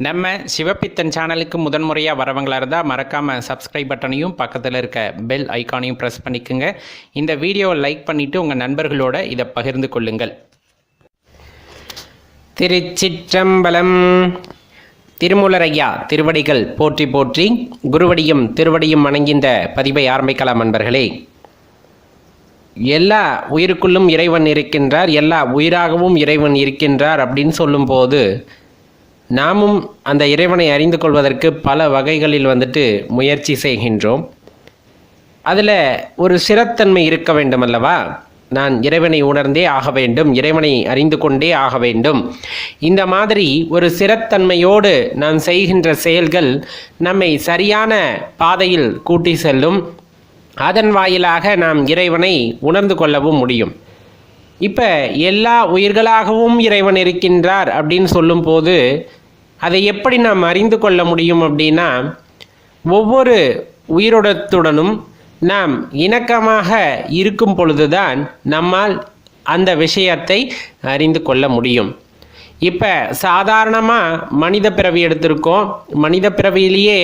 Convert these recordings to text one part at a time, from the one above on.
நம்ம சிவப்பித்தன் சேனலுக்கு முதன்முறையாக வரவங்களாக இருந்தால் மறக்காமல் சப்ஸ்கிரைப் பட்டனையும் பக்கத்தில் இருக்க பெல் ஐக்கானையும் ப்ரெஸ் பண்ணிக்கோங்க. இந்த வீடியோவை லைக் பண்ணிவிட்டு உங்கள் நண்பர்களோட இதை பகிர்ந்து கொள்ளுங்கள். திருச்சிற்றம்பலம். திருமூலரையா திருவடிகள் போற்றி போற்றி, குருவடியும் திருவடியும் வணங்கிந்த பதிவை ஆரம்பிக்கலாம். நண்பர்களே, எல்லா உயிருக்குள்ளும் இறைவன் இருக்கின்றார், எல்லா உயிராகவும் இறைவன் இருக்கின்றார் அப்படின்னு சொல்லும்போது நாமும் அந்த இறைவனை அறிந்து கொள்வதற்கு பல வகைகளில் முயற்சி செய்கின்றோம். அதில் ஒரு சிறத்தன்மை இருக்க வேண்டும் அல்லவா? நான் இறைவனை உணர்ந்தே ஆக வேண்டும், இறைவனை அறிந்து கொண்டே ஆக வேண்டும். இந்த மாதிரி ஒரு சிறத்தன்மையோடு நாம் செய்கின்ற செயல்கள் நம்மை சரியான பாதையில் கூட்டி செல்லும். அதன் வாயிலாக நாம் இறைவனை உணர்ந்து கொள்ளவும் முடியும். இப்போ எல்லா உயிர்களாகவும் இறைவன் இருக்கின்றார் அப்படின்னு சொல்லும்போது அதை எப்படி நாம் அறிந்து கொள்ள முடியும் அப்படின்னா, ஒவ்வொரு உயிரோடத்துடனும் நாம் இணக்கமாக இருக்கும் பொழுதுதான் நம்மால் அந்த விஷயத்தை அறிந்து கொள்ள முடியும். இப்போ சாதாரணமாக மனித பிறவி எடுத்திருக்கோம். மனித பிறவியிலேயே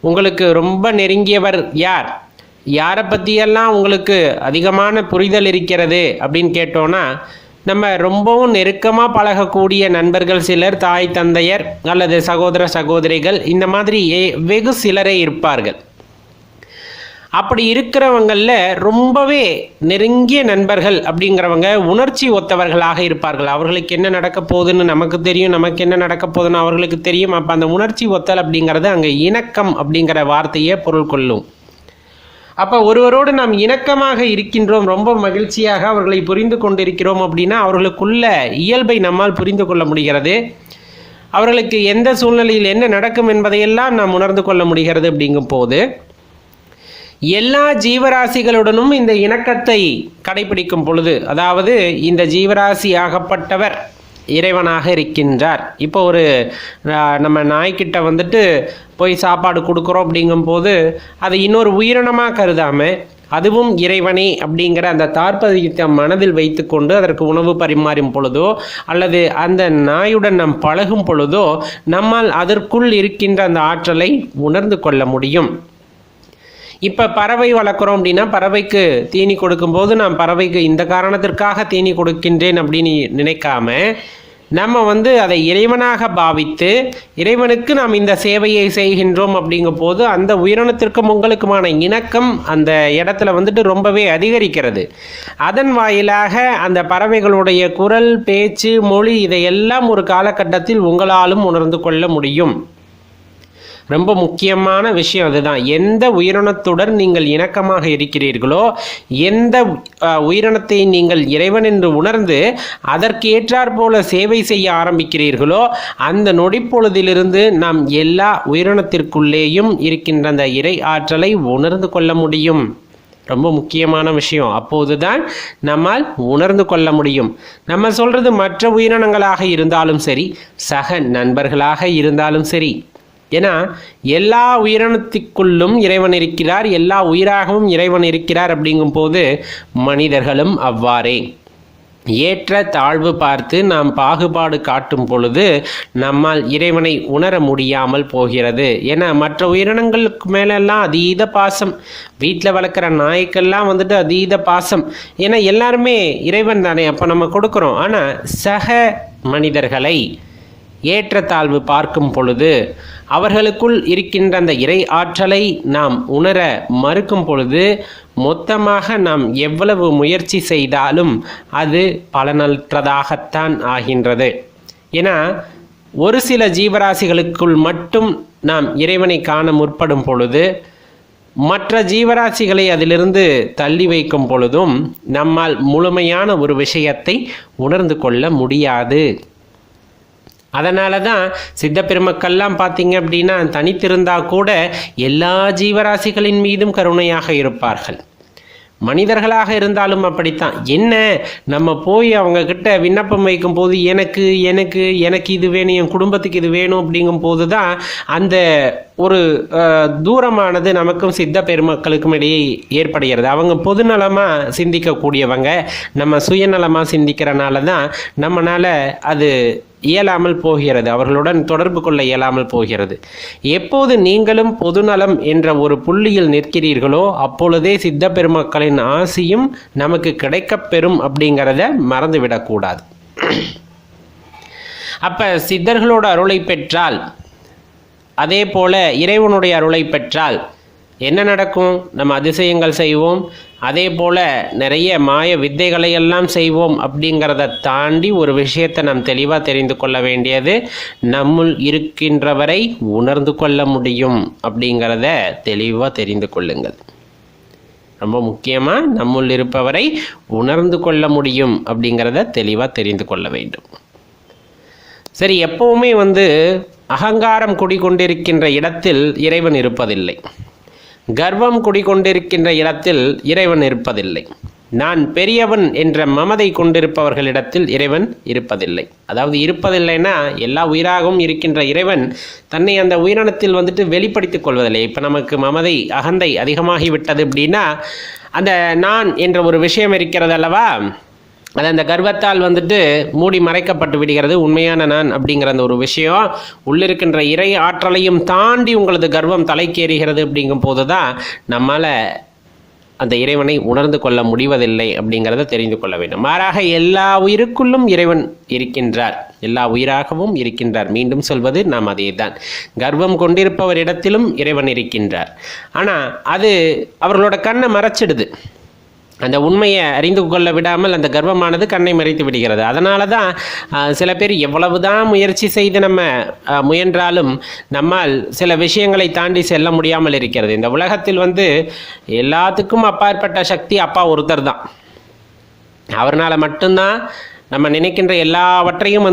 உங்களுக்கு ரொம்ப நெருங்கியவர் யார், யாரை பற்றியெல்லாம் உங்களுக்கு அதிகமான புரிதல் இருக்கிறது அப்படின்னு கேட்டோன்னா, நம்ம ரொம்பவும் நெருக்கமாக பழகக்கூடிய நண்பர்கள் சிலர், தாய் தந்தையர் அல்லது சகோதர சகோதரிகள், இந்த மாதிரி வெகு சிலரே இருப்பார்கள். அப்படி இருக்கிறவங்களில் ரொம்பவே நெருங்கிய நண்பர்கள் அப்படிங்கிறவங்க உணர்ச்சி ஒத்தவர்களாக இருப்பார்கள். அவர்களுக்கு என்ன நடக்க போகுதுன்னு நமக்கு தெரியும், நமக்கு என்ன நடக்க போகுதுன்னு அவர்களுக்கு தெரியும். அப்போ அந்த உணர்ச்சி ஒத்தல் அப்படிங்கிறது அங்கே இணக்கம் அப்படிங்கிற வார்த்தையே பொருள் கொள்ளும். அப்போ ஒருவரோடு நாம் இணக்கமாக இருக்கின்றோம், ரொம்ப மகிழ்ச்சியாக அவர்களை புரிந்து கொண்டிருக்கிறோம் அப்படின்னா அவர்களுக்குள்ள இயல்பை நம்மால் புரிந்து கொள்ள முடிகிறது. அவர்களுக்கு எந்த சூழ்நிலையில் என்ன நடக்கும் என்பதையெல்லாம் நாம் உணர்ந்து கொள்ள முடிகிறது. அப்படிங்கும் போது எல்லா ஜீவராசிகளுடனும் இந்த இணக்கத்தை கடைபிடிக்கும் பொழுது, அதாவது இந்த ஜீவராசி ஆகப்பட்டவர் இறைவனாக இருக்கின்றார். இப்போ ஒரு நம்ம நாய்க்கிட்ட போய் சாப்பாடு கொடுக்குறோம் அப்படிங்கும்போது அதை இன்னொரு உயிரினமாக கருதாமல் அதுவும் இறைவனே அப்படிங்கிற அந்த தாற்பயத்தை மனதில் வைத்து கொண்டு அதற்கு உணவு பரிமாறும் பொழுதோ அல்லது அந்த நாயுடன் நாம் பழகும் பொழுதோ நம்மால் அதற்குள் இருக்கின்ற அந்த ஆற்றலை உணர்ந்து கொள்ள முடியும். இப்போ பறவை வளர்க்குறோம் அப்படின்னா பறவைக்கு தீனி கொடுக்கும்போது நான் பறவைக்கு இந்த காரணத்திற்காக தீனி கொடுக்கின்றேன் அப்படின்னு நினைக்காம நம்ம அதை இறைவனாக பாவித்து இறைவனுக்கு நாம் இந்த சேவையை செய்கின்றோம் அப்படிங்கும் போது அந்த உயிரினத்திற்கும் உங்களுக்குமான இணக்கம் அந்த இடத்துல ரொம்பவே அதிகரிக்கிறது. அதன் வாயிலாக அந்த பறவைகளுடைய குரல், பேச்சு, மொழி இதையெல்லாம் ஒரு காலகட்டத்தில் உங்களாலும் உணர்ந்து கொள்ள முடியும். ரொம்ப முக்கியமான விஷயம் அதுதான். எந்த உயிரினத்துடன் நீங்கள் இணக்கமாக இருக்கிறீர்களோ, எந்த உயிரினத்தை நீங்கள் இறைவன் என்று உணர்ந்து அதற்கு ஏற்றாற் போல சேவை செய்ய ஆரம்பிக்கிறீர்களோ, அந்த நொடிப்பொழுதிலிருந்து நாம் எல்லா உயிரினத்திற்குள்ளேயும் இருக்கின்ற அந்த இறை ஆற்றலை உணர்ந்து கொள்ள முடியும். ரொம்ப முக்கியமான விஷயம். அப்போதுதான் நம்மால் உணர்ந்து கொள்ள முடியும். நம்ம சொல்றது மற்ற உயிரினங்களாக இருந்தாலும் சரி, சக நண்பர்களாக இருந்தாலும் சரி. ஏன்னா எல்லா உயிரினத்திற்குள்ளும் இறைவன் இருக்கிறார், எல்லா உயிராகவும் இறைவன் இருக்கிறார். அப்படிங்கும் போது மனிதர்களும் அவ்வாறே. ஏற்ற தாழ்வு பார்த்து நாம் பாகுபாடு காட்டும் பொழுது நம்மால் இறைவனை உணர முடியாமல் போகிறது. ஏன்னா மற்ற உயிரினங்களுக்கு மேலெல்லாம் அதீத பாசம், வீட்டில் வளர்க்குற நாய்க்கெல்லாம் அதீத பாசம். ஏன்னா எல்லாருமே இறைவன் தானே, அப்போ நம்ம கொடுக்குறோம். ஆனால் சக மனிதர்களை ஏற்றத்தாழ்வு பார்க்கும் பொழுது அவர்களுக்குள் இருக்கின்ற அந்த இறை ஆற்றலை நாம் உணர மறுக்கும் பொழுது மொத்தமாக நாம் எவ்வளவு முயற்சி செய்தாலும் அது பலனற்றதாகத்தான் ஆகின்றது. ஏன்னா ஒரு சில ஜீவராசிகளுக்குள் மட்டும் நாம் இறைவனை காண முற்படும் பொழுது மற்ற ஜீவராசிகளை அதிலிருந்து தள்ளி வைக்கும் பொழுதும் நம்மால் முழுமையான ஒரு விஷயத்தை உணர்ந்து கொள்ள முடியாது. அதனால தான் சித்த பெருமக்கள்லாம் பார்த்தீங்க அப்படின்னா தனித்திருந்தால் கூட எல்லா ஜீவராசிகளின் மீதும் கருணையாக இருப்பார்கள். மனிதர்களாக இருந்தாலும் அப்படித்தான். என்ன நம்ம போய் அவங்கக்கிட்ட விண்ணப்பம் வைக்கும் போது எனக்கு எனக்கு எனக்கு இது வேணும், என் குடும்பத்துக்கு இது வேணும் அப்படிங்கும் போது தான் அந்த ஒரு தூரமானது நமக்கும் சித்த பெருமக்களுக்கும் இடையே ஏற்படுகிறது. அவங்க பொதுநலமாக சிந்திக்கக்கூடியவங்க, நம்ம சுயநலமாக சிந்திக்கிறனால தான் நம்மளால் அது இயலாமல் போகிறது, அவர்களுடன் தொடர்பு கொள்ள இயலாமல் போகிறது. எப்போது நீங்களும் பொதுநலம் என்ற ஒரு புள்ளியில் நிற்கிறீர்களோ அப்பொழுதே சித்த பெருமக்களின் ஆசியும் நமக்கு கிடைக்கப்பெறும் அப்படிங்கிறத மறந்துவிடக்கூடாது. அப்போ சித்தர்களோட அருளை பெற்றால், அதே போல இறைவனுடைய அருளை பெற்றால் என்ன நடக்கும்? நம்ம அதிசயங்கள் செய்வோம், அதே போல் நிறைய மாய வித்தைகளை எல்லாம் செய்வோம். அப்படிங்கிறத தாண்டி ஒரு விஷயத்தை நாம் தெளிவாக தெரிந்து கொள்ள வேண்டியது, நம்முள் இருக்கின்றவரை உணர்ந்து கொள்ள முடியும் அப்படிங்கிறத தெளிவாக தெரிந்து கொள்ளுங்கள். ரொம்ப முக்கியமாக நம்முள் இருப்பவரை உணர்ந்து கொள்ள முடியும் அப்படிங்கிறத தெளிவாக தெரிந்து கொள்ள வேண்டும். சரி, எப்பவுமே அகங்காரம் குடிகொண்டிருக்கின்ற இடத்தில் இறைவன் இருப்பதில்லை. கர்வம் குடிகொண்டிருக்கின்ற இடத்தில் இறைவன் இருப்பதில்லை. நான் பெரியவன் என்ற மமதை கொண்டிருப்பவர்களிடத்தில் இறைவன் இருப்பதில்லை. அதாவது இருப்பதில்லைன்னா எல்லா உயிராகவும் இருக்கின்ற இறைவன் தன்னை அந்த உயிரினத்தில் வெளிப்படுத்திக் கொள்வதில்லை. இப்போ நமக்கு மமதை அகந்தை அதிகமாகிவிட்டது அப்படின்னா அந்த நான் என்ற ஒரு விஷயம் இருக்கிறது அல்லவா, அது அந்த கர்வத்தால் மூடி மறைக்கப்பட்டு விடுகிறது. உண்மையான நான் அப்படிங்கிற அந்த ஒரு விஷயம் உள்ளிருக்கின்ற இறை ஆற்றலையும் தாண்டி உங்களது கர்வம் தலைக்கேறுகிறது. அப்படிங்கும் போது தான் நம்மால் அந்த இறைவனை உணர்ந்து கொள்ள முடிவதில்லை அப்படிங்கிறத தெரிந்து கொள்ள வேண்டும். மாறாக எல்லா உயிருக்குள்ளும் இறைவன் இருக்கின்றார், எல்லா உயிராகவும் இருக்கின்றார். மீண்டும் சொல்வது நாம் அதே தான். கர்வம் கொண்டிருப்பவரிடத்திலும் இறைவன் இருக்கின்றார். ஆனால் அது அவர்களோட கண்ணை மறைச்சிடுது. அந்த உண்மையை அறிந்து கொள்ள விடாமல் அந்த கர்வமானது கண்ணை மறைத்து விடுகிறது. அதனால தான் சில பேர் எவ்வளவு தான் முயற்சி செய்து நம்ம முயன்றாலும் நம்மால் சில விஷயங்களை தாண்டி செல்ல முடியாமல் இருக்கிறது. இந்த உலகத்தில் எல்லாத்துக்கும் அப்பாற்பட்ட சக்தி அப்பா ஒருத்தர் தான். அவர்னால் மட்டும்தான் நம்ம நினைக்கின்ற எல்லாவற்றையும்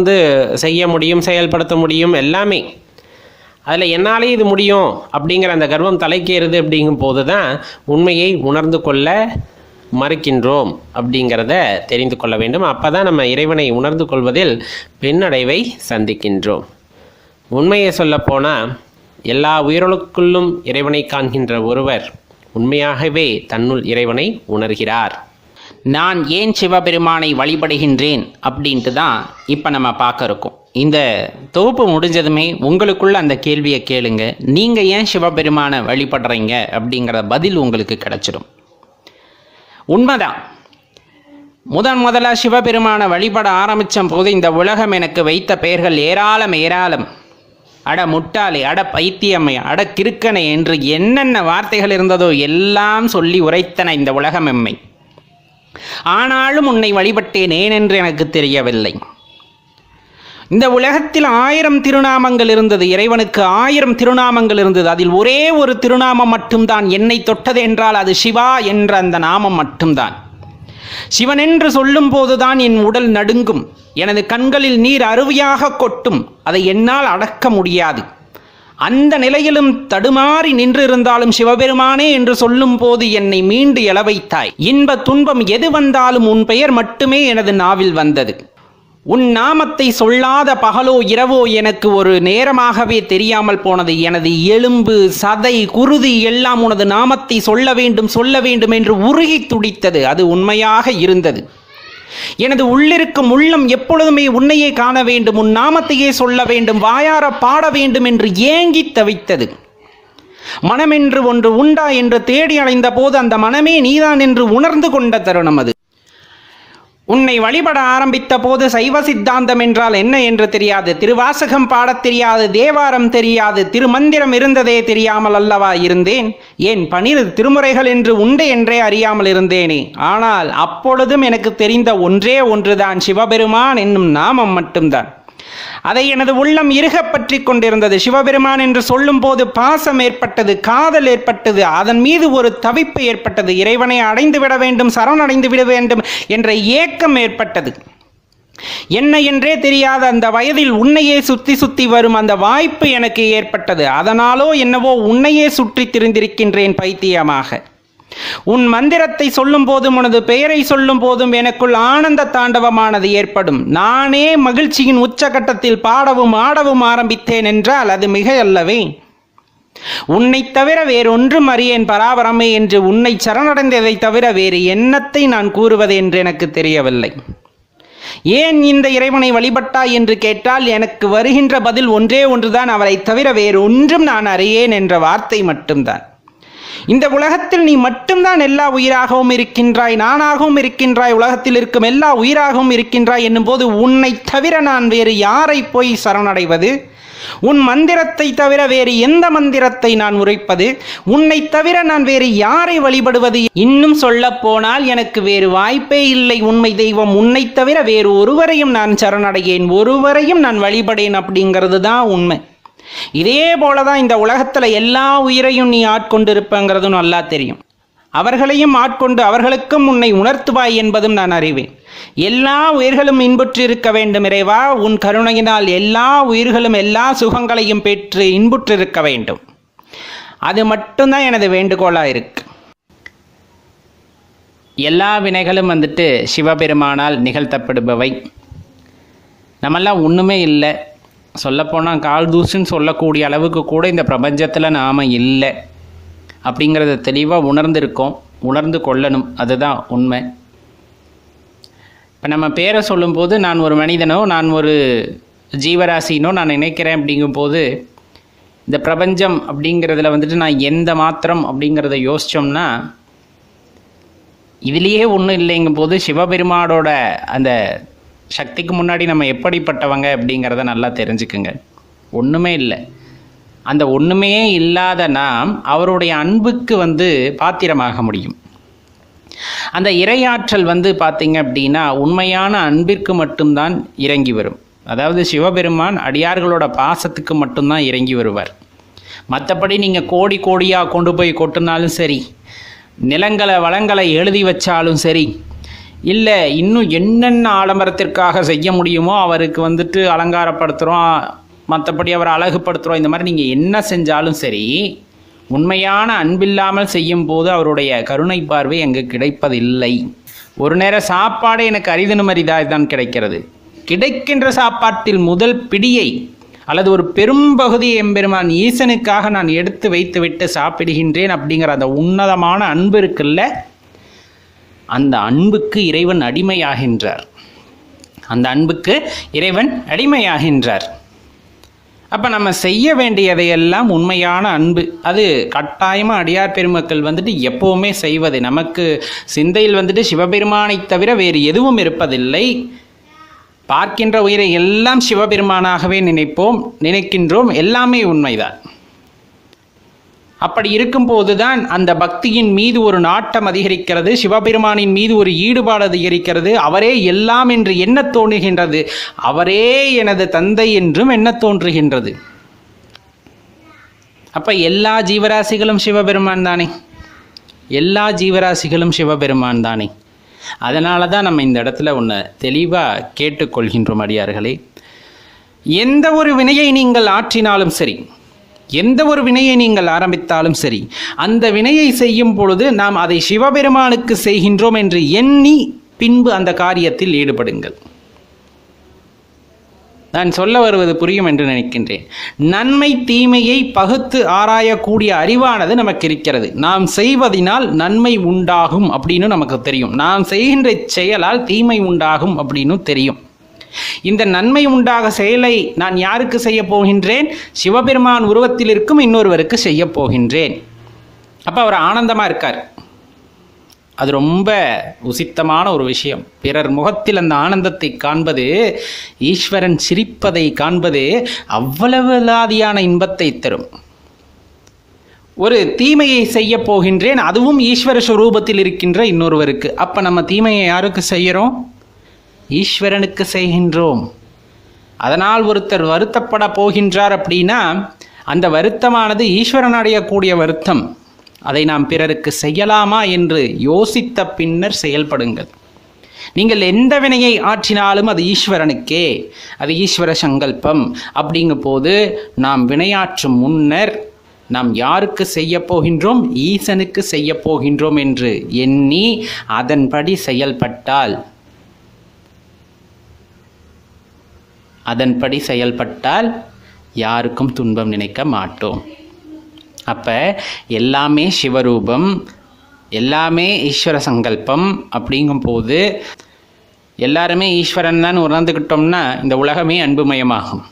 செய்ய முடியும், செயல்படுத்த முடியும், எல்லாமே. அதில் என்னாலே இது முடியும் அப்படிங்கிற அந்த கர்வம் தலைக்கேறுது. அப்படிங்கும் போது தான் உண்மையை உணர்ந்து கொள்ள மறுக்கின்றோம் அப்படிங்கிறத தெரிந்து கொள்ள வேண்டும். அப்போ தான் நம்ம இறைவனை உணர்ந்து கொள்வதில் பின்னடைவை சந்திக்கின்றோம். உண்மையை சொல்லப்போனால் எல்லா உயிர்களுக்குள்ளும் இறைவனை காண்கின்ற ஒருவர் உண்மையாகவே தன்னுள் இறைவனை உணர்கிறார். நான் ஏன் சிவபெருமானை வழிபடுகின்றேன் அப்படின்ட்டு தான் இப்போ நம்ம பார்க்க இருக்கோம். இந்த தொகுப்பு முடிஞ்சதுமே உங்களுக்குள்ள அந்த கேள்வியை கேளுங்க. நீங்கள் ஏன் சிவபெருமானை வழிபடுறீங்க அப்படிங்கிற பதில் உங்களுக்கு கிடைச்சிடும். உண்மைதான், முதலாக சிவபெருமானை வழிபட ஆரம்பித்த போது இந்த உலகம் எனக்கு வைத்த பெயர்கள் ஏராளம் ஏராளம். அட முட்டாளே, அட பைத்தியம்மை, அட கிறுக்கனை என்று என்னென்ன வார்த்தைகள் இருந்ததோ எல்லாம் சொல்லி உரைத்தன இந்த உலகம் எம்மை. ஆனாலும் உன்னை வழிபட்டேன் ஏனென்று எனக்கு தெரியவில்லை. இந்த உலகத்தில் 1000 திருநாமங்கள் இருந்தது. இறைவனுக்கு 1000 திருநாமங்கள் இருந்தது. அதில் ஒரே ஒரு திருநாமம் மட்டும்தான் என்னை தொட்டது என்றால் அது சிவா என்ற அந்த நாமம் மட்டும்தான். சிவன் என்று சொல்லும் போதுதான் என் உடல் நடுங்கும், எனது கண்களில் நீர் அருவியாக கொட்டும். அதை என்னால் அடக்க முடியாது. அந்த நிலையிலும் தடுமாறி நின்றிருந்தாலும் சிவபெருமானே என்று சொல்லும் போது என்னை மீண்டு எழ வைத்தாய். இன்ப துன்பம் எது வந்தாலும் உன் பெயர் மட்டுமே எனது நாவில் வந்தது. உன் நாமத்தை சொல்லாத பகலோ இரவோ எனக்கு ஒரு நேரமாகவே தெரியாமல் போனது. எனது எலும்பு சதை குருதி எல்லாம் உனது நாமத்தை சொல்ல வேண்டும் என்று உருகி துடித்தது. அது உண்மையாக இருந்தது. எனது உள்ளிருக்கும் உள்ளம் எப்பொழுதுமே உன்னையே காண வேண்டும், உன் நாமத்தையே சொல்ல வேண்டும், வாயார பாட வேண்டும் என்று ஏங்கி தவித்தது. மனமென்று ஒன்று உண்டா என்று தேடி அடைந்த போது அந்த மனமே நீதான் என்று உணர்ந்து கொண்ட தருணம் அது. உன்னை வழிபட ஆரம்பித்த போது சைவ சித்தாந்தம் என்றால் என்ன என்று தெரியாது, திருவாசகம் பாடத் தெரியாது, தேவாரம் தெரியாது, திருமந்திரம் இருந்ததே தெரியாமல் அல்லவா இருந்தேன். ஏன் 12 திருமுறைகள் என்று உண்டு என்றே அறியாமல் இருந்தேனே. ஆனால் அப்பொழுதும் எனக்கு தெரிந்த ஒன்றே ஒன்றுதான், சிவபெருமான் என்னும் நாமம் மட்டும்தான். அதை எனது உள்ளம் இறுக பற்றி கொண்டிருந்தது. சிவபெருமான் என்று சொல்லும் போது பாசம் ஏற்பட்டது, காதல் ஏற்பட்டது, அதன் மீது ஒரு தவிப்பு ஏற்பட்டது. இறைவனை அடைந்து விட வேண்டும், சரணடைந்து விட வேண்டும் என்ற ஏக்கம் ஏற்பட்டது. என்ன என்றே தெரியாத அந்த வயதில் உன்னையே சுத்தி வரும் அந்த வாய்ப்பு எனக்கு ஏற்பட்டது. அதனாலோ என்னவோ உன்னையே சுற்றி திரிந்திருக்கின்றேன் பைத்தியமாக. உன் மந்திரத்தை சொல்லும் போதும் உனது பெயரை சொல்லும் போதும் எனக்குள் ஆனந்த தாண்டவமானது ஏற்படும். நானே மகிழ்ச்சியின் உச்சகட்டத்தில் பாடவும் ஆடவும் ஆரம்பித்தேன் என்றால் அது மிக அல்லவே. உன்னை தவிர வேறொன்றும் அறியேன் பராபரமே என்று உன்னை சரணடைந்ததை தவிர வேறு என்னத்தை நான் கூறுவது என்று எனக்கு தெரியவில்லை. ஏன் இந்த இறைவனை வழிபட்டாய் என்று கேட்டால் எனக்கு வருகின்ற பதில் ஒன்றே ஒன்றுதான், அவரை தவிர வேறு ஒன்றும் நான் அறியேன் என்ற வார்த்தை மட்டும்தான். இந்த உலகத்தில் நீ மட்டும்தான் எல்லா உயிராகவும் இருக்கின்றாய், நானாகவும் இருக்கின்றாய், உலகத்தில் இருக்கும் எல்லா உயிராகவும் இருக்கின்றாய் என்னும் போது உன்னை தவிர நான் வேறு யாரை போய் சரணடைவது? உன் மந்திரத்தை தவிர வேறு எந்த மந்திரத்தை நான் உரைப்பது? உன்னை தவிர நான் வேறு யாரை வழிபடுவது? இன்னும் சொல்ல போனால் எனக்கு வேறு வாய்ப்பே இல்லை உண்மை தெய்வம், உன்னை தவிர வேறு ஒருவரையும் நான் சரணடையேன், ஒருவரையும் நான் வழிபடேன் அப்படிங்கிறது தான் உண்மை. இதே போலதான் இந்த உலகத்துல எல்லா உயிரையும் நீ ஆட்கொண்டு இருப்பங்கிறதும் நல்லா தெரியும். அவர்களையும் ஆட்கொண்டு அவர்களுக்கும் உன்னை உணர்த்துவாய் என்பதும் நான் அறிவேன். எல்லா உயிர்களும் இன்புற்றிருக்க வேண்டும் இறைவா, உன் கருணையினால் எல்லா உயிர்களும் எல்லா சுகங்களையும் பெற்று இன்புற்றிருக்க வேண்டும். அது மட்டும்தான் எனது வேண்டுகோளாக இருக்கு. எல்லா வினைகளும் சிவபெருமானால் நிகழ்த்தப்படுபவை. நம்மெல்லாம் ஒன்றுமே இல்லை, சொல்லப்போனால் கால் தூசுன்னு சொல்லக்கூடிய அளவுக்கு கூட இந்த பிரபஞ்சத்தில் நாம் இல்லை அப்படிங்கிறத தெளிவாக உணர்ந்திருக்கோம், உணர்ந்து கொள்ளணும், அதுதான் உண்மை. இப்போ நம்ம பேரை சொல்லும்போது நான் ஒரு மனிதனோ நான் ஒரு ஜீவராசினோ நான் நினைக்கிறேன் அப்படிங்கும்போது இந்த பிரபஞ்சம் அப்படிங்கிறதுல நான் எந்த மாத்திரம் அப்படிங்கிறத யோசித்தோம்னா இதுலேயே ஒன்றும் இல்லைங்கும் போது சிவபெருமானோட அந்த சக்திக்கு முன்னாடி நம்ம எப்படிப்பட்டவங்க அப்படிங்கிறத நல்லா தெரிஞ்சுக்குங்க. ஒன்றுமே இல்லை. அந்த ஒன்றுமே இல்லாத நாம் அவருடைய அன்புக்கு பாத்திரமாக முடியும். அந்த இறையாற்றல் பார்த்திங்க அப்படின்னா உண்மையான அன்பிற்கு மட்டும்தான் இறங்கி வரும். அதாவது சிவபெருமான் அடியார்களோட பாசத்துக்கு மட்டும்தான் இறங்கி வருவார். மற்றபடி நீங்கள் கோடி கோடியாக கொண்டு போய் கொட்டினாலும் சரி, நிலங்களை வளங்களை எழுதி வச்சாலும் சரி, இல்லை இன்னும் என்னென்ன ஆடம்பரத்திற்காக செய்ய முடியுமோ அவருக்கு அலங்காரப்படுத்துகிறோம், மற்றபடி அவரை அழகுபடுத்துகிறோம், இந்த மாதிரி நீங்கள் என்ன செஞ்சாலும் சரி, உண்மையான அன்பில்லாமல் செய்யும் போது அவருடைய கருணை பார்வை அங்கு கிடைப்பதில்லை. ஒரு நேர சாப்பாடு எனக்கு அரிதனும் அரிதாக தான் கிடைக்கிறது. கிடைக்கின்ற சாப்பாட்டில் முதல் பிடியை அல்லது ஒரு பெரும்பகுதியை எம்பெருமான் ஈசனுக்காக நான் எடுத்து வைத்து விட்டு சாப்பிடுகின்றேன் அப்படிங்கிற அந்த உன்னதமான அன்பு இருக்குல்ல, அந்த அன்புக்கு இறைவன் அடிமையாகின்றார். அந்த அன்புக்கு இறைவன் அடிமையாகின்றார். அப்போ நம்ம செய்ய வேண்டியதையெல்லாம் உண்மையான அன்பு, அது கட்டாயமாக அடியார் பெருமக்கள் எப்போவுமே செய்வது. நமக்கு சிந்தையில் சிவபெருமானை தவிர வேறு எதுவும் இருப்பதில்லை. பார்க்கின்ற உயிரை எல்லாம் சிவபெருமானாகவே நினைக்கின்றோம், எல்லாமே உண்மைதான். அப்படி இருக்கும்போது தான் அந்த பக்தியின் மீது ஒரு நாட்டம் அதிகரிக்கிறது, சிவபெருமானின் மீது ஒரு ஈடுபாடு அதிகரிக்கிறது. அவரே எல்லாம் என்று எண்ணத் தோன்றுகின்றது, அவரே எனது தந்தை என்றும் எண்ணத் தோன்றுகின்றது. அப்போ எல்லா ஜீவராசிகளும் சிவபெருமான் தானே, எல்லா ஜீவராசிகளும் சிவபெருமான் தானே. அதனால தான் நம்ம இந்த இடத்துல ஒன்று தெளிவாக கேட்டுக்கொள்கின்றோம் அடியார்களே. எந்த ஒரு வினையை நீங்கள் ஆற்றினாலும் சரி, எந்த ஒரு வினையை நீங்கள் ஆரம்பித்தாலும் சரி, அந்த வினையை செய்யும் பொழுது நாம் அதை சிவபெருமானுக்கு செய்கின்றோம் என்று எண்ணி பின்பு அந்த காரியத்தில் ஈடுபடுங்கள். நான் சொல்ல வருவது புரியும் என்று நினைக்கின்றேன். நன்மை தீமையை பகுத்து ஆராயக்கூடிய அறிவானது நமக்கு இருக்கிறது. நாம் செய்வதனால் நன்மை உண்டாகும் அப்படின்னு நமக்கு தெரியும், நாம் செய்கின்ற செயலால் தீமை உண்டாகும் அப்படின்னு தெரியும். இந்த நன்மை உண்டாக செயலை நான் யாருக்கு செய்ய போகின்றேன்? சிவபெருமான் உருவத்தில் இருக்கும் இன்னொருவருக்கு செய்ய போகின்றேன். அப்போ அவர் ஆனந்தமாக இருக்கார். அது ரொம்ப உசித்தமான ஒரு விஷயம். பிறர் முகத்தில் அந்த ஆனந்தத்தை காண்பது, ஈஸ்வரன் சிரிப்பதை காண்பது அவ்வளவு லாதியான இன்பத்தை தரும். ஒரு தீமையை செய்ய போகின்றேன், அதுவும் ஈஸ்வர ஸ்வரூபத்தில் இருக்கின்ற இன்னொருவருக்கு. அப்போ நம்ம தீமையை யாருக்கு செய்கிறோம்? ஈஸ்வரனுக்கு செய்கின்றோம். அதனால் ஒருத்தர் வருத்தப்பட போகின்றார் அப்படின்னா அந்த வருத்தமானது ஈஸ்வரன் அடையக்கூடிய வருத்தம். அதை நாம் பிறருக்கு செய்யலாமா என்று யோசித்த பின்னர் செயல்படுங்கள். நீங்கள் எந்த வினையை ஆற்றினாலும் அது ஈஸ்வரனுக்கே, அது ஈஸ்வர சங்கல்பம். அப்படிங்கும் போது நாம் வினையாற்றும் முன்னர் நாம் யாருக்கு செய்ய போகின்றோம்? ஈசனுக்கு செய்ய போகின்றோம் என்று எண்ணி அதன்படி செயல்பட்டால் யாருக்கும் துன்பம் நினைக்க மாட்டோம். அப்போ எல்லாமே சிவரூபம், எல்லாமே ஈஸ்வர சங்கல்பம். அப்படிங்கும்போது எல்லாருமே ஈஸ்வரன் தான் உணர்ந்துக்கிட்டோம்னா இந்த உலகமே அன்புமயமாகும்.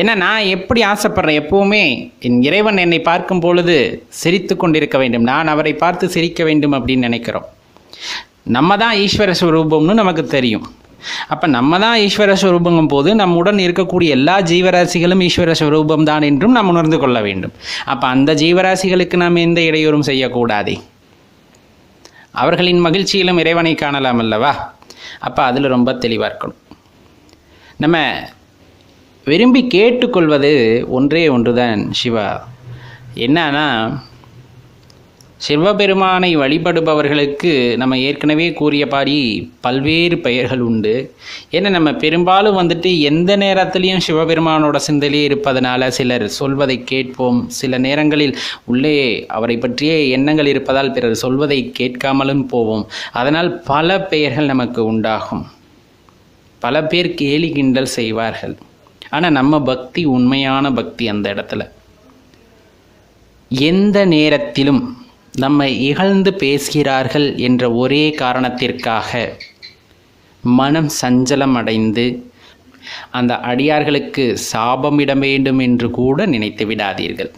ஏன்னா நான் எப்படி ஆசைப்படுறேன், எப்போவுமே என் இறைவன் என்னை பார்க்கும் பொழுது சிரித்து கொண்டிருக்க வேண்டும், நான் அவரை பார்த்து சிரிக்க வேண்டும் அப்படின்னு நினைக்கிறோம். நம்ம தான் ஈஸ்வர ஸ்வரூபம்னு நமக்கு தெரியும். அப்போ நம்ம தான் ஈஸ்வர ஸ்வரூபங்கும் போது நம்முடன் இருக்கக்கூடிய எல்லா ஜீவராசிகளும் ஈஸ்வர ஸ்வரூபம் தான் என்றும் நாம் உணர்ந்து கொள்ள வேண்டும். அப்போ அந்த ஜீவராசிகளுக்கு நாம் எந்த இடையூறும் செய்யக்கூடாதே. அவர்களின் மகிழ்ச்சியிலும் இறைவனை காணலாம் அல்லவா? அப்போ அதில் ரொம்ப தெளிவாக இருக்கணும். நம்ம விரும்பி கேட்டுக்கொள்வது ஒன்றே ஒன்றுதான் சிவா. என்னன்னா, சிவபெருமானை வழிபடுபவர்களுக்கு நம்ம ஏற்கனவே கூறியபடி பல்வேறு பெயர்கள் உண்டு. ஏன்னா நம்ம பெரும்பாலும் வந்துட்டு எந்த நேரத்துலையும் சிவபெருமானோட சிந்தையிலே இருப்பதனால சிலர் சொல்வதை கேட்போம். சில நேரங்களில் உள்ளே அவரை பற்றிய எண்ணங்கள் இருப்பதால் பிறர் சொல்வதை கேட்காமலும் போவோம். அதனால் பல பெயர்கள் நமக்கு உண்டாகும். பல பேர் கேலி கிண்டல் செய்வார்கள். ஆனால் நம்ம பக்தி உண்மையான பக்தி அந்த இடத்துல. எந்த நேரத்திலும் நம்மை இகழ்ந்து பேசுகிறார்கள் என்ற ஒரே காரணத்திற்காக மனம் சஞ்சலம் அடைந்து அந்த அடியார்களுக்கு சாபமிட வேண்டும் என்று கூட நினைத்து விடாதீர்கள்.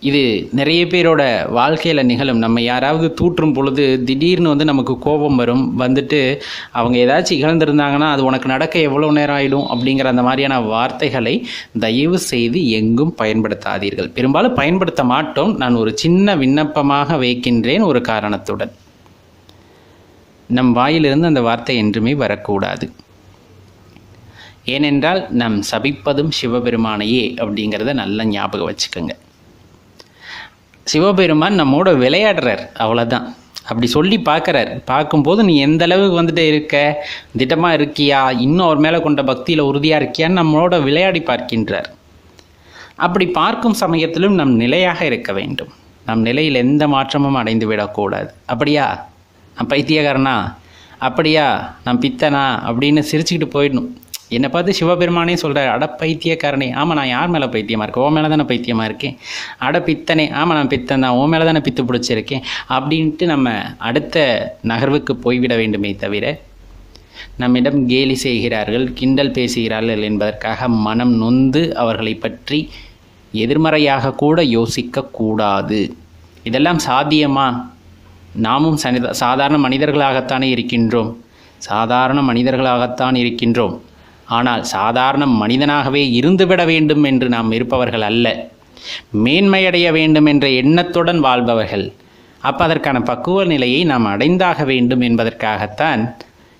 இது நிறைய பேரோட வாழ்க்கையில் நிகழும். நம்ம யாராவது தூற்றும் பொழுது திடீர்னு நமக்கு கோபம் வரும். வந்துட்டு அவங்க ஏதாச்சும் இகழ்ந்திருந்தாங்கன்னா அது உனக்கு நடக்க எவ்வளோ நேரம் ஆகிடும் அப்படிங்கிற அந்த மாதிரியான வார்த்தைகளை தயவு செய்து எங்கும் பயன்படுத்தாதீர்கள். பெரும்பாலும் பயன்படுத்த மாட்டோம். நான் ஒரு சின்ன விண்ணப்பமாக வைக்கின்றேன் ஒரு காரணத்துடன். நம் வாயிலிருந்து அந்த வார்த்தை என்றுமே வரக்கூடாது. ஏனென்றால் நம் சபிப்பதும் சிவபெருமானையே அப்படிங்கிறத நல்லா ஞாபகம் வச்சுக்கோங்க. சிவபெருமான் நம்மோட விளையாடுறார், அவ்வளோதான். அப்படி சொல்லி பார்க்குறார். பார்க்கும்போது நீ எந்த அளவுக்கு வந்துட்டு இருக்க, திடமாக இருக்கியா, இன்னும் அவர் மேலே கொண்ட பக்தியில் உறுதியாக இருக்கியான்னு நம்மளோட விளையாடி பார்க்கின்றார். அப்படி பார்க்கும் சமயத்திலும் நம் நிலையாக இருக்க வேண்டும். நம் நிலையில் எந்த மாற்றமும் அடைந்து விடக்கூடாது. அப்படியா நான் பைத்தியக்காரனா, அப்படியா நான் பித்தனா அப்படின்னு சிரிச்சுக்கிட்டு போயிடணும். என்னை பார்த்து சிவபெருமானே சொல்கிறார், அட பைத்தியக்காரனே, ஆமாம் நான் யார் மேலே பைத்தியமாக இருக்கேன், ஓ மேலே தானே பைத்தியமாக இருக்கேன். அட பித்தனே, ஆமாம் நான் பித்தன் தான், ஓ மேலே தானே பித்து பிடிச்சிருக்கேன் அப்படின்ட்டு நம்ம அடுத்த நகர்வுக்கு போய்விட வேண்டுமே தவிர, நம்மிடம் கேலி செய்கிறார்கள், கிண்டல் பேசுகிறார்கள் என்பதற்காக மனம் நொந்து அவர்களை பற்றி எதிர்மறையாக கூட யோசிக்கக்கூடாது. இதெல்லாம் சாத்தியமா? நாமும் சாதாரண மனிதர்களாகத்தானே இருக்கின்றோம். ஆனால் சாதாரண மனிதனாகவே இருந்துவிட வேண்டும் என்று நாம் இருப்பவர்கள் அல்ல. மேன்மையடைய வேண்டும் என்ற எண்ணத்துடன் வாழ்பவர்கள். அப்போ அதற்கான பக்குவ நிலையை நாம் அடைந்தாக வேண்டும் என்பதற்காகத்தான்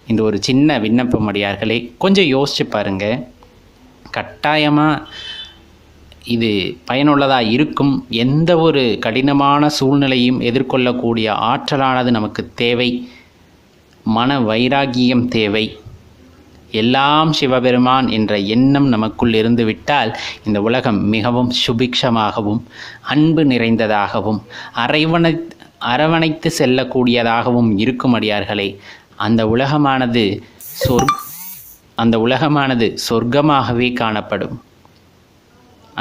இந்த ஒரு சின்ன விண்ணப்பம். அடியார்களே, கொஞ்சம் யோசிச்சு பாருங்கள். கட்டாயமாக இது பயனுள்ளதாக இருக்கும். எந்த ஒரு கடினமான சூழ்நிலையும் எதிர்கொள்ளக்கூடிய ஆற்றலானது நமக்கு தேவை. மன வைராகியம் தேவை. எல்லாம் சிவபெருமான் என்ற எண்ணம் நமக்குள் இருந்துவிட்டால் இந்த உலகம் மிகவும் சுபிக்ஷமாகவும் அன்பு நிறைந்ததாகவும் அரவணைத்து செல்லக்கூடியதாகவும் இருக்கும். அடியார்களே, அந்த உலகமானது சொர்க்கமாகவே காணப்படும்.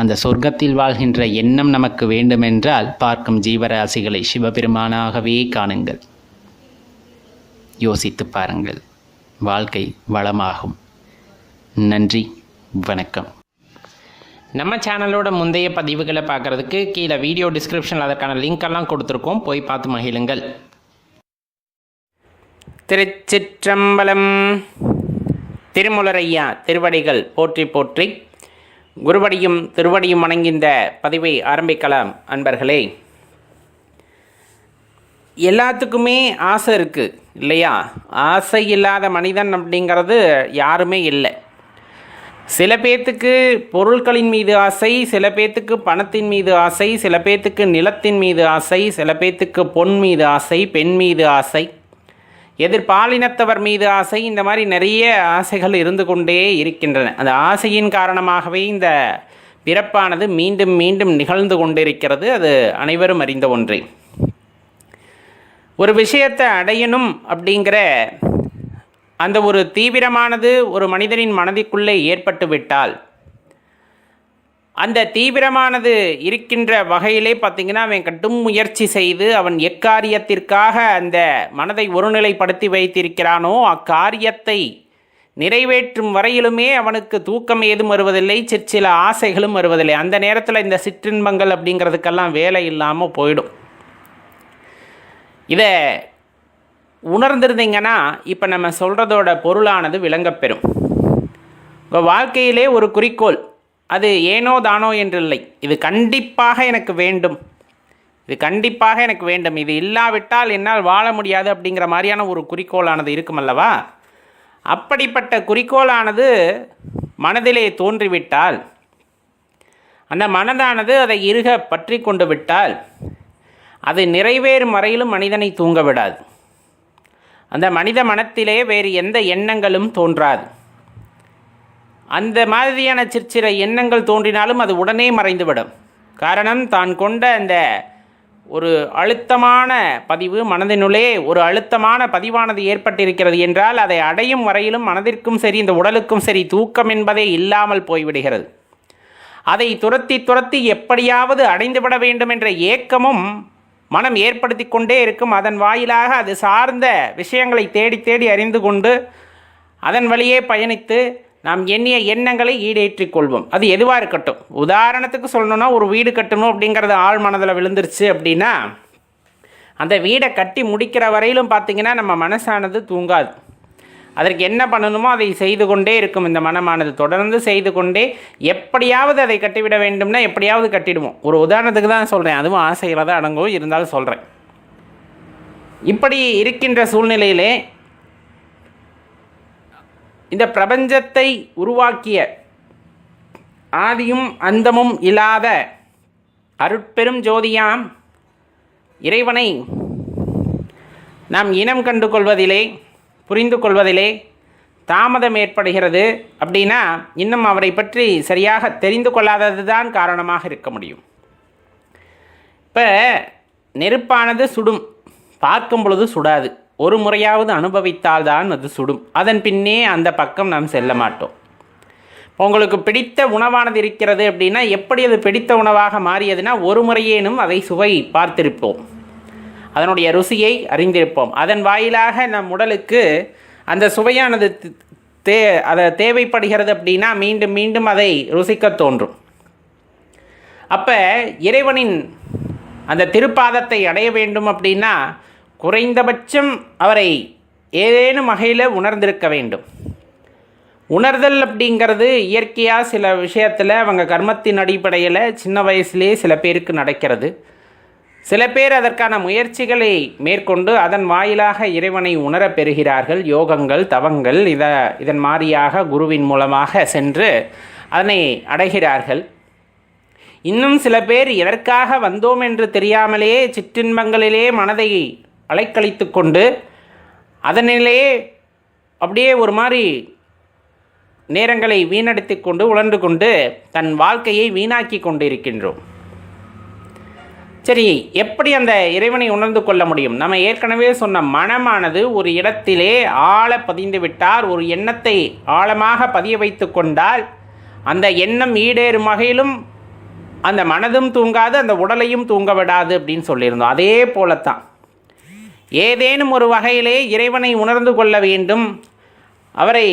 அந்த சொர்க்கத்தில் வாழ்கின்ற எண்ணம் நமக்கு வேண்டுமென்றால் பார்க்கும் ஜீவராசிகளை சிவபெருமானாகவே காணுங்கள். யோசித்து பாருங்கள், வாழ்க்கை வளமாகும். நன்றி, வணக்கம். நம்ம சேனலோட முந்தைய பதிவுகளை பார்க்குறதுக்கு கீழே வீடியோ டிஸ்கிரிப்ஷனில் அதற்கான லிங்க்கெல்லாம் கொடுத்துருக்கோம், போய் பார்த்து மகிழுங்கள். திருச்சிற்றம்பலம். திருமுலரையா திருவடிகள் போற்றி போற்றி. குருவடியும் திருவடியும் வணங்கின்ற பதிவை ஆரம்பிக்கலாம். அன்பர்களே, எல்லாத்துக்குமே ஆசை இருக்குது இல்லையா? ஆசை இல்லாத மனிதன் அப்படிங்கிறது யாருமே இல்லை. சில பேர்த்துக்கு பொருட்களின் மீது ஆசை, சில பேர்த்துக்கு பணத்தின் மீது ஆசை, சில பேர்த்துக்கு நிலத்தின் மீது ஆசை, சில பேர்த்துக்கு பொன் மீது ஆசை, பெண் மீது ஆசை, எதிர்பாலினத்தவர் மீது ஆசை. இந்த மாதிரி நிறைய ஆசைகள் இருந்து கொண்டே இருக்கின்றன. அந்த ஆசையின் காரணமாகவே இந்த பிறப்பானது மீண்டும் மீண்டும் நிகழ்ந்து கொண்டிருக்கிறது. அது அனைவரும் அறிந்த ஒன்றே. ஒரு விஷயத்தை அடையணும் அப்படிங்கிற அந்த ஒரு தீவிரமானது ஒரு மனிதனின் மனதிற்குள்ளே ஏற்பட்டு விட்டால் அந்த தீவிரமானது இருக்கின்ற வகையிலே பார்த்திங்கன்னா அவன் கடும் முயற்சி செய்து அவன் எக்காரியத்திற்காக அந்த மனதை ஒருநிலைப்படுத்தி வைத்திருக்கிறானோ அக்காரியத்தை நிறைவேற்றும் வரையிலுமே அவனுக்கு தூக்கம் ஏதும் வருவதில்லை, சிற்சில ஆசைகளும் வருவதில்லை. அந்த நேரத்தில் இந்த சிற்றின்பங்கள் அப்படிங்கிறதுக்கெல்லாம் வேலை இல்லாமல் போயிடும். இதை உணர்ந்திருந்தீங்கன்னா இப்போ நம்ம சொல்கிறதோட பொருளானது விளங்கப்பெறும். உங்கள் வாழ்க்கையிலே ஒரு குறிக்கோள், அது ஏனோ தானோ என்றில்லை, இது கண்டிப்பாக எனக்கு வேண்டும், இது கண்டிப்பாக எனக்கு வேண்டும், இது இல்லாவிட்டால் என்னால் வாழ முடியாது அப்படிங்கிற மாதிரியான ஒரு குறிக்கோளானது இருக்குமல்லவா? அப்படிப்பட்ட குறிக்கோளானது மனதிலே தோன்றிவிட்டால், அந்த மனதானது அதை இறுக பற்றி கொண்டு விட்டால், அது நிறைவேறும் வரையிலும் மனிதனை தூங்க விடாது. அந்த மனித மனத்திலே வேறு எந்த எண்ணங்களும் தோன்றாது. அந்த மாதிரியான சிற்சில எண்ணங்கள் தோன்றினாலும் அது உடனே மறைந்துவிடும். காரணம், தான் கொண்ட அந்த ஒரு அழுத்தமான பதிவு, மனதினுள்ளே ஒரு அழுத்தமான பதிவானது ஏற்பட்டிருக்கிறது என்றால் அதை அடையும் வரையிலும் மனதிற்கும் சரி இந்த உடலுக்கும் சரி தூக்கம் என்பதே இல்லாமல் போய்விடுகிறது. அதை துரத்தி எப்படியாவது அடைந்துவிட வேண்டும் என்ற ஏக்கமும் மனம் ஏற்படுத்தி கொண்டே இருக்கும். அதன் வாயிலாக அது சார்ந்த விஷயங்களை தேடி அறிந்து கொண்டு அதன் வழியே பயணித்து நாம் எண்ணிய எண்ணங்களை ஈடேற்றிக் கொள்வோம். அது எதுவாக இருக்கட்டும். உதாரணத்துக்கு சொல்லணும்னா, ஒரு வீடு கட்டணும் அப்படிங்கிறது ஆழ் மனதில் விழுந்துருச்சு அப்படின்னா அந்த வீடை கட்டி முடிக்கிற வரையிலும் பார்த்திங்கன்னா நம்ம மனசானது தூங்காது. அதற்கு என்ன பண்ணணுமோ அதை செய்து கொண்டே இருக்கும். இந்த மனமானது தொடர்ந்து செய்து கொண்டே எப்படியாவது அதை கட்டிவிட வேண்டும்னா எப்படியாவது கட்டிடுவோம். ஒரு உதாரணத்துக்கு தான் சொல்கிறேன், அதுவும் ஆசையில் தான் அடங்கும், இருந்தாலும் சொல்கிறேன். இப்படி இருக்கின்ற சூழ்நிலையிலே இந்த பிரபஞ்சத்தை உருவாக்கிய ஆதியும் அந்தமும் இல்லாத அருட்பெரும் ஜோதியாம் இறைவனை நாம் இனம் கண்டு கொள்வதிலே, புரிந்து கொள்வதிலே தாமதம் ஏற்படுகிறது. அப்படின்னா இன்னும் அவரை பற்றி சரியாக தெரிந்து கொள்ளாதது தான் காரணமாக இருக்க முடியும். இப்போ நெருப்பானது சுடும், பார்க்கும் பொழுது சுடாது. ஒரு முறையாவது அனுபவித்தால்தான் அது சுடும். அதன் பின்னே அந்த பக்கம் நாம் செல்ல மாட்டோம். உங்களுக்கு பிடித்த உணவானது இருக்கிறது அப்படின்னா எப்படி அது பிடித்த உணவாக மாறியதுன்னா ஒரு முறையேனும் அதை சுவை பார்த்திருப்போம், அதனுடைய ருசியை அறிந்திருப்போம். அதன் வாயிலாக நம் உடலுக்கு அந்த சுவையானது அதை தேவைப்படுகிறது அப்படின்னா மீண்டும் மீண்டும் அதை ருசிக்க தோன்றும். அப்போ இறைவனின் அந்த திருப்பாதத்தை அடைய வேண்டும் அப்படின்னா குறைந்தபட்சம் அவரை ஏதேனும் வகையில் உணர்ந்திருக்க வேண்டும். உணர்தல் அப்படிங்கிறது இயற்கையாக சில விஷயத்தில் அவங்க கர்மத்தின் அடிப்படையில் சின்ன வயசுலேயே சில பேருக்கு நடக்கிறது. சில பேர் அதற்கான முயற்சிகளை மேற்கொண்டு அதன் வாயிலாக இறைவனை உணரப் பெறுகிறார்கள். யோகங்கள், தவங்கள் இதன் மாறியாக குருவின் மூலமாக சென்று அதனை அடைகிறார்கள். இன்னும் சில பேர் எதற்காக வந்தோம் என்று தெரியாமலேயே சிற்றின்பங்களிலே மனதை அலைக்கழித்து கொண்டு அதனிலேயே அப்படியே ஒரு மாதிரி நேரங்களை வீணடித்து கொண்டு உழன்று கொண்டு தன் வாழ்க்கையை வீணாக்கி கொண்டு இருக்கின்றோம். சரி, எப்படி அந்த இறைவனை உணர்ந்து கொள்ள முடியும்? நம்ம ஏற்கனவே சொன்ன மனமானது ஒரு இடத்திலே ஆழ பதிந்து விட்டால், ஒரு எண்ணத்தை ஆழமாக பதிய வைத்து கொண்டால் அந்த எண்ணம் ஈடேறும் வகையிலும் அந்த மனதும் தூங்காது, அந்த உடலையும் தூங்க விடாது அப்படின்னு சொல்லியிருந்தோம். அதே போலத்தான் ஏதேனும் ஒரு வகையிலே இறைவனை உணர்ந்து கொள்ள வேண்டும், அவரை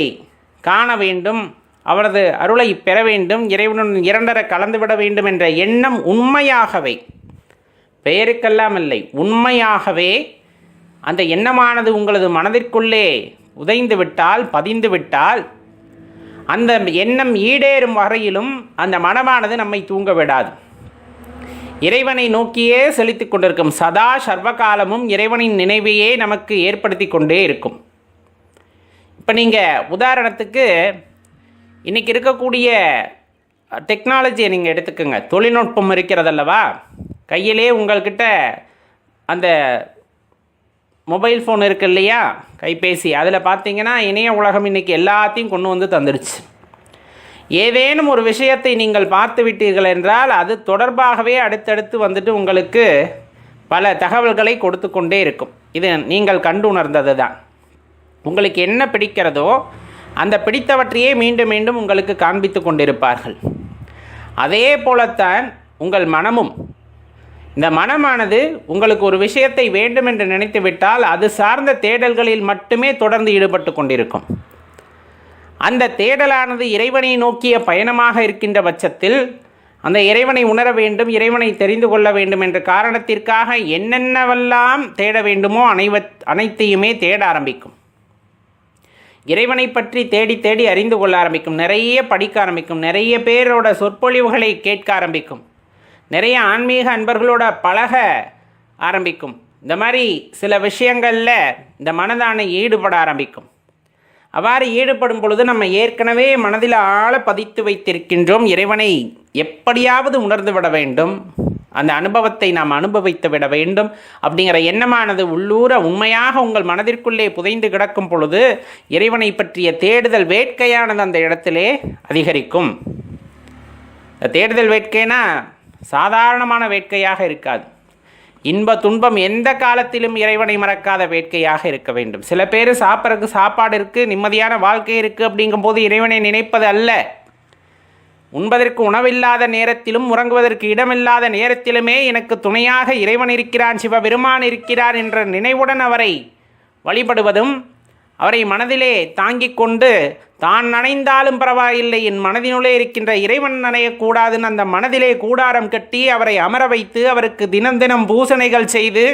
காண வேண்டும், அவரது அருளை பெற வேண்டும், இறைவனுடன் இரண்டர கலந்துவிட வேண்டும் என்ற எண்ணம் உண்மையாகவே, பெயருக்கெல்லாம் இல்லை, உண்மையாகவே அந்த எண்ணமானது உங்களது மனதிற்குள்ளே உதைந்து விட்டால், பதிந்து விட்டால், அந்த எண்ணம் ஈடேறும் வரையிலும் அந்த மனமானது நம்மை தூங்க விடாது. இறைவனை நோக்கியே செலுத்தி கொண்டிருக்கும். சதா சர்வகாலமும் இறைவனின் நினைவையே நமக்கு ஏற்படுத்தி கொண்டே இருக்கும். இப்போ நீங்கள் உதாரணத்துக்கு இன்றைக்கி இருக்கக்கூடிய டெக்னாலஜியை நீங்கள் எடுத்துக்கோங்க. தொழில்நுட்பம் இருக்கிறதல்லவா, கையிலே உங்கள்கிட்ட அந்த மொபைல் ஃபோன் இருக்குது இல்லையா, கைபேசி, அதில் பார்த்தீங்கன்னா இணைய உலகம் இன்றைக்கி எல்லாத்தையும் கொண்டு வந்து தந்துடுச்சு. ஏதேனும் ஒரு விஷயத்தை நீங்கள் பார்த்து விட்டீர்கள் என்றால் அது தொடர்பாகவே அடுத்தடுத்து வந்துட்டு உங்களுக்கு பல தகவல்களை கொடுத்து கொண்டே இருக்கும். இது நீங்கள் கண்டு உணர்ந்தது தான். உங்களுக்கு என்ன பிடிக்கிறதோ அந்த பிடித்தவற்றையே மீண்டும் மீண்டும் உங்களுக்கு காண்பித்து கொண்டிருப்பார்கள். அதே போலத்தான் உங்கள் மனமும். இந்த மனமானது உங்களுக்கு ஒரு விஷயத்தை வேண்டும் என்று நினைத்து விட்டால் அது சார்ந்த தேடல்களில் மட்டுமே தொடர்ந்து ஈடுபட்டு கொண்டிருக்கும். அந்த தேடலானது இறைவனை நோக்கிய பயணமாக இருக்கின்ற பட்சத்தில் அந்த இறைவனை உணர வேண்டும், இறைவனை தெரிந்து கொள்ள வேண்டும் என்ற காரணத்திற்காக என்னென்னவெல்லாம் தேட வேண்டுமோ அனைத்தையுமே தேட ஆரம்பிக்கும். இறைவனை பற்றி தேடி தேடி அறிந்து கொள்ள ஆரம்பிக்கும், நிறைய படிக்க ஆரம்பிக்கும், நிறைய பேரோட சொற்பொழிவுகளை கேட்க ஆரம்பிக்கும், நிறைய ஆன்மீக அன்பர்களோட பழக ஆரம்பிக்கும். இந்த மாதிரி சில விஷயங்களில் இந்த மனதான ஈடுபட ஆரம்பிக்கும். அவ்வாறு ஈடுபடும் பொழுது நம்ம ஏற்கனவே மனதில் ஆழ பதித்து வைத்திருக்கின்றோம், இறைவனை எப்படியாவது உணர்ந்து விட வேண்டும், அந்த அனுபவத்தை நாம் அனுபவித்து விட வேண்டும் அப்படிங்கிற எண்ணமானது உள்ளூர உண்மையாக உங்கள் மனதிற்குள்ளே புதைந்து கிடக்கும் பொழுது இறைவனை பற்றிய தேடுதல் வேட்கையானது அந்த இடத்திலே அதிகரிக்கும். தேடுதல் வேட்கைனா சாதாரணமான வேட்கையாக இருக்காது. இன்ப துன்பம் எந்த காலத்திலும் இறைவனை மறக்காத வேட்கையாக இருக்க வேண்டும். சில பேர் சாப்பிட்றதுக்கு சாப்பாடு இருக்குது, நிம்மதியான வாழ்க்கை இருக்குது அப்படிங்கும்போது இறைவனை நினைப்பது அல்ல. உண்பதற்கு உணவில்லாத நேரத்திலும் உறங்குவதற்கு இடமில்லாத நேரத்திலுமே எனக்கு துணையாக இறைவன் இருக்கிறான், சிவபெருமான் இருக்கிறார் என்ற நினைவுடன் அவரை வழிபடுவதும், அவரை மனதிலே தாங்கிக் கொண்டு தான் நனைந்தாலும் பரவாயில்லை, என் மனதினுள்ளே இருக்கின்ற இறைவன் நனையக்கூடாதுன்னு அந்த மனதிலே கூடாரம் கட்டி அவரை அமர வைத்து அவருக்கு தினம் தினம் பூசணைகள் செய்து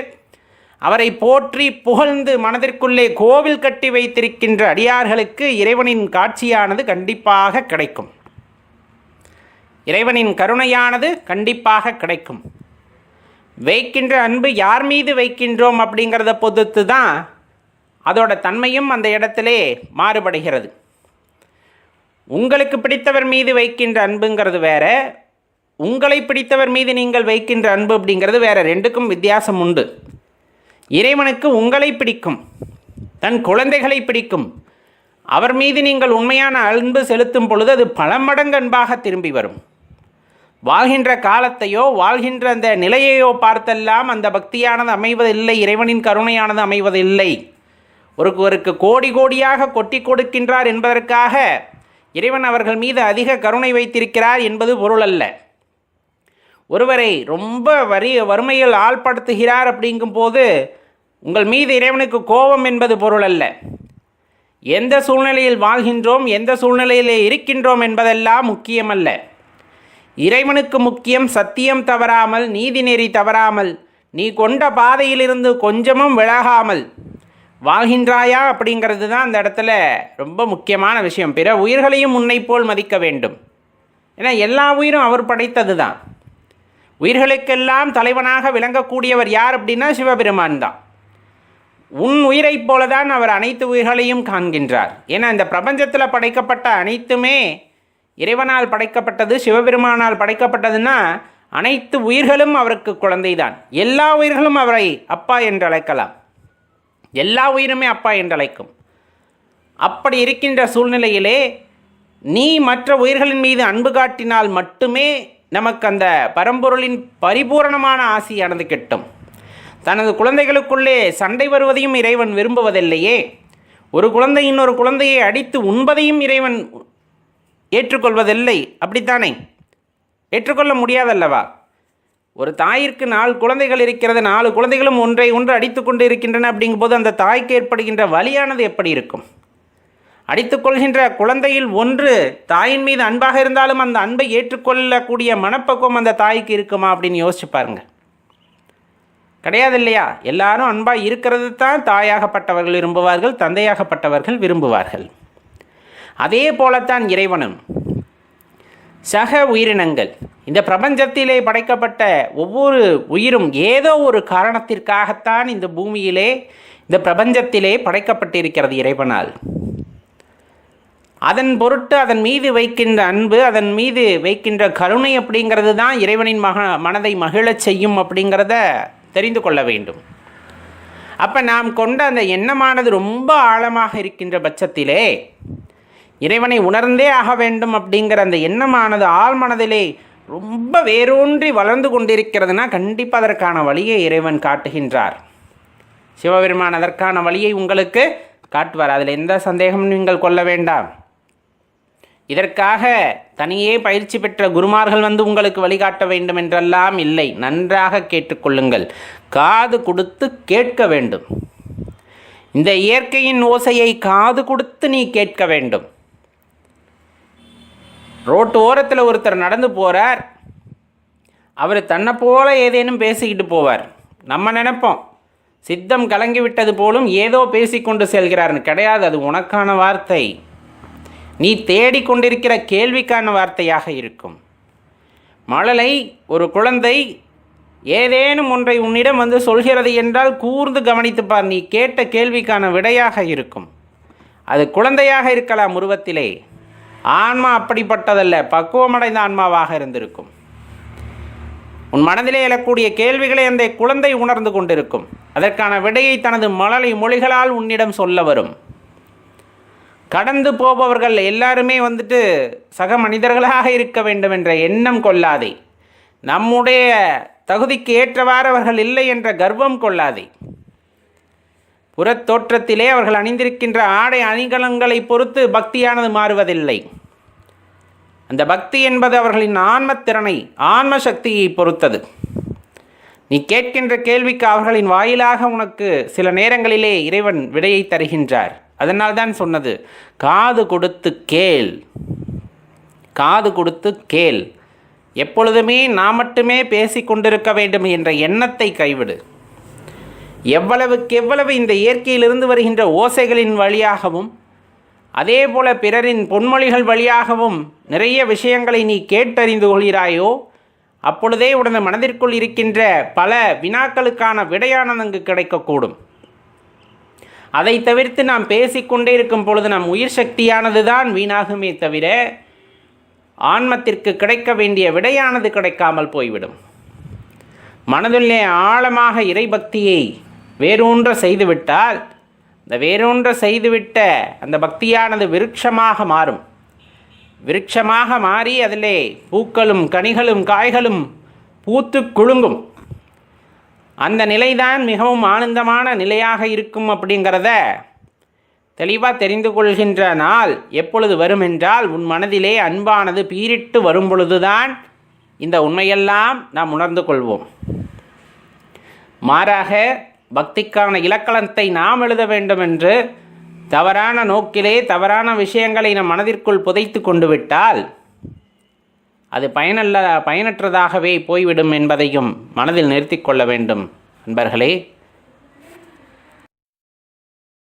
அவரை போற்றி புகழ்ந்து மனதிற்குள்ளே கோவில் கட்டி வைத்திருக்கின்ற அடியார்களுக்கு இறைவனின் காட்சியானது கண்டிப்பாக கிடைக்கும். இறைவனின் கருணையானது கண்டிப்பாக கிடைக்கும். வைக்கின்ற அன்பு யார் மீது வைக்கின்றோம் அப்படிங்கிறத பொறுத்து தான் அதோட தன்மையும் அந்த இடத்திலே மாறுபடுகிறது. உங்களுக்கு பிடித்தவர் மீது வைக்கின்ற அன்புங்கிறது வேற, உங்களை பிடித்தவர் மீது நீங்கள் வைக்கின்ற அன்பு அப்படிங்கிறது வேற. ரெண்டுக்கும் வித்தியாசம் உண்டு. இறைவனுக்கு உங்களை பிடிக்கும், தன் குழந்தைகளை பிடிக்கும். அவர் மீது நீங்கள் உண்மையான அன்பு செலுத்தும் பொழுது அது பல மடங்கு அன்பாக திரும்பி வரும். வாழ்கின்ற காலத்தையோ வாழ்கின்ற அந்த நிலையையோ பார்த்தெல்லாம் அந்த பக்தியானது அமைவதில்லை, இறைவனின் கருணையானது அமைவதில்லை. ஒருவருக்கு கோடி கோடியாக கொட்டி கொடுக்கின்றார் என்பதற்காக இறைவன் அவர்கள் மீது அதிக கருணை வைத்திருக்கிறார் என்பது பொருள் அல்ல. ஒருவரை ரொம்ப வறுமையில் ஆள்படுத்துகிறார் அப்படிங்கும்போது உங்கள் மீது இறைவனுக்கு கோபம் என்பது பொருள் அல்ல. எந்த சூழ்நிலையில் வாழ்கின்றோம், எந்த சூழ்நிலையில் இருக்கின்றோம் என்பதெல்லாம் முக்கியமல்ல. இறைவனுக்கு முக்கியம் சத்தியம் தவறாமல், நீதிநெறி தவறாமல், நீ கொண்ட பாதையிலிருந்து கொஞ்சமும் விலகாமல் வாழ்கின்றாயா அப்படிங்கிறது தான் அந்த இடத்துல ரொம்ப முக்கியமான விஷயம். பிற உயிர்களையும் உன்னை போல் மதிக்க வேண்டும். ஏன்னா எல்லா உயிரும் அவர் படைத்தது தான். உயிர்களுக்கெல்லாம் தலைவனாக விளங்கக்கூடியவர் யார் அப்படின்னா சிவபெருமான் தான். உன் உயிரைப் போல தான் அவர் அனைத்து உயிர்களையும் காண்கின்றார். ஏன்னா இந்த பிரபஞ்சத்தில் படைக்கப்பட்ட அனைத்துமே இறைவனால் படைக்கப்பட்டது, சிவபெருமானால் படைக்கப்பட்டதுன்னா அனைத்து உயிர்களும் அவருக்கு குழந்தை தான். எல்லா உயிர்களும் அவரை அப்பா என்று அழைக்கலாம். எல்லா உயிருமே அப்பா என்று அழைக்கும். அப்படி இருக்கின்ற சூழ்நிலையிலே நீ மற்ற உயிர்களின் மீது அன்பு காட்டினால் மட்டுமே நமக்கு அந்த பரம்பொருளின் பரிபூரணமான ஆசியானது கிட்டும். தனது குழந்தைகளுக்குள்ளே சண்டை வருவதையும் இறைவன் விரும்புவதில்லையே. ஒரு குழந்தை இன்னொரு குழந்தையை அடித்து உண்பதையும் இறைவன் ஏற்றுக்கொள்வதில்லை. அப்படித்தானே? ஏற்றுக்கொள்ள முடியாதல்லவா? ஒரு தாயிற்கு 4 குழந்தைகள் இருக்கிறது, 4 குழந்தைகளும் ஒன்றை ஒன்று அடித்து கொண்டு இருக்கின்றன. அப்படிங்கும்போது அந்த தாய்க்கு ஏற்படுகின்ற வலியானது எப்படி இருக்கும்? அடித்துக்கொள்கின்ற குழந்தையில் ஒன்று தாயின் மீது அன்பாக இருந்தாலும் அந்த அன்பை ஏற்றுக்கொள்ளக்கூடிய மனப்பக்குவம் அந்த தாய்க்கு இருக்குமா அப்படின்னு யோசிச்சு பாருங்க. கிடையாது இல்லையா? எல்லாரும் அன்பாக இருக்கிறது தான் தாயாகப்பட்டவர்கள் விரும்புவார்கள், தந்தையாகப்பட்டவர்கள் விரும்புவார்கள். அதே போலத்தான் இறைவனும். சக உயிரினங்கள், இந்த பிரபஞ்சத்திலே படைக்கப்பட்ட ஒவ்வொரு உயிரும் ஏதோ ஒரு காரணத்திற்காகத்தான் இந்த பூமியிலே, இந்த பிரபஞ்சத்திலே படைக்கப்பட்டிருக்கிறது இறைவனால். அதன் பொருட்டு அதன் மீது வைக்கின்ற அன்பு, அதன் மீது வைக்கின்ற கருணை அப்படிங்கிறது தான் இறைவனின் மனதை மகிழச் செய்யும் அப்படிங்கிறத தெரிந்து கொள்ள வேண்டும். அப்போ நாம் கொண்ட அந்த எண்ணமானது ரொம்ப ஆழமாக இருக்கின்ற பட்சத்திலே இறைவனை உணர்ந்தே ஆக வேண்டும் அப்படிங்கிற அந்த எண்ணமானது ஆழ்மனதிலே ரொம்ப வேரூன்றி வளர்ந்து கொண்டிருக்கிறதுனா கண்டிப்பாக அதற்கான வழியை இறைவன் காட்டுகின்றார். சிவபெருமான் அதற்கான வழியை உங்களுக்கு காட்டுவார். அதில் எந்த சந்தேகமும் நீங்கள் கொள்ள வேண்டாம். இதற்காக தனியே பயிற்சி பெற்ற குருமார்கள் வந்து உங்களுக்கு வழிகாட்ட வேண்டும் என்றெல்லாம் இல்லை. நன்றாக கேட்டுக்கொள்ளுங்கள். காது கொடுத்து கேட்க வேண்டும். இந்த இயற்கையின் ஓசையை காது கொடுத்து நீ கேட்க வேண்டும். ரோட்டு ஓரத்தில் ஒருத்தர் நடந்து போகிறார். அவர் தன்னை போல ஏதேனும் பேசிக்கிட்டு போவார். நம்ம நினைப்போம் சித்தம் கலங்கிவிட்டது போலும் ஏதோ பேசிக்கொண்டு செல்கிறார்னு. கிடையாது, அது உனக்கான வார்த்தை. நீ தேடிக்கொண்டிருக்கிற கேள்விக்கான வார்த்தையாக இருக்கும். மழலை ஒரு குழந்தை ஏதேனும் ஒன்றை உன்னிடம் வந்து சொல்கிறது என்றால் கூர்ந்து கவனித்துப்பார். நீ கேட்ட கேள்விக்கான விடையாக இருக்கும். அது குழந்தையாக இருக்கலாம் உருவத்திலே. ஆன்மா அப்படிப்பட்டதல்ல, பக்குவமடைந்த ஆன்மாவாக இருந்திருக்கும். உன் மனதிலே எழக்கூடிய கேள்விகளை அந்த குழந்தை உணர்ந்து கொண்டிருக்கும். அதற்கான விடையை தனது மழலை மொழிகளால் உன்னிடம் சொல்ல வரும். கடந்து போபவர்கள் எல்லாருமே வந்துட்டு சக மனிதர்களாக இருக்க வேண்டும் என்ற எண்ணம் கொள்ளாதே. நம்முடைய தகுதிக்கு ஏற்றவாறு அவர்கள் இல்லை என்ற கர்வம் கொள்ளாதே. புறத்தோற்றத்திலே அவர்கள் அணிந்திருக்கின்ற ஆடை அணிகலன்களை பொறுத்து பக்தியானது மாறுவதில்லை. அந்த பக்தி என்பது அவர்களின் ஆன்மத்திறனை, ஆன்ம சக்தியை பொறுத்தது. நீ கேட்கின்ற கேள்விக்கு அவர்களின் வாயிலாக உனக்கு சில நேரங்களிலே இறைவன் விடையை தருகின்றார். அதனால்தான் சொன்னது, காது கொடுத்து கேள், காது கொடுத்து கேள். எப்பொழுதுமே நாம் மட்டுமே பேசி கொண்டிருக்க வேண்டும் என்ற எண்ணத்தை கைவிடு. எவ்வளவுக்கு எவ்வளவு இந்த இயற்கையிலிருந்து வருகின்ற ஓசைகளின் வழியாகவும் அதே போல பிறரின் பொன்மொழிகள் வழியாகவும் நிறைய விஷயங்களை நீ கேட்டறிந்து கொள்கிறாயோ, அப்பொழுதே உனது மனதிற்குள் இருக்கின்ற பல வினாக்களுக்கான விடையானது அங்கு கிடைக்கக்கூடும். அதை தவிர்த்து நாம் பேசிக்கொண்டே இருக்கும் பொழுது நம் உயிர் சக்தியானது தான் வீணாகுமே தவிர ஆன்மத்திற்கு கிடைக்க வேண்டிய விடையானது கிடைக்காமல் போய்விடும். மனதிலே ஆழமாக இறைபக்தியை வேரூன்ற செய்துவிட்டால் இந்த வேரூன்ற செய்துவிட்ட அந்த பக்தியானது விருட்சமாக மாறும். விருட்சமாக மாறி அதிலே பூக்களும் கனிகளும் காய்களும் பூத்து குலுங்கும். அந்த நிலைதான் மிகவும் ஆனந்தமான நிலையாக இருக்கும். அப்படிங்கிறத தெளிவாக தெரிந்து கொள்கின்ற நாள் எப்பொழுது வரும் என்றால், உன் மனதிலே அன்பானது பீரிட்டு வரும் பொழுதுதான் இந்த உண்மையெல்லாம் நாம் உணர்ந்து கொள்வோம். மாறாக பக்திக்கான இலக்கணத்தை நாம் எழுத வேண்டும் என்று தவறான நோக்கிலே தவறான விஷயங்களை நம் மனதிற்குள் புதைத்து கொண்டு விட்டால் அது பயனற்றதாகவே போய்விடும் என்பதையும் மனதில் நிறுத்தி கொள்ள வேண்டும். நண்பர்களே,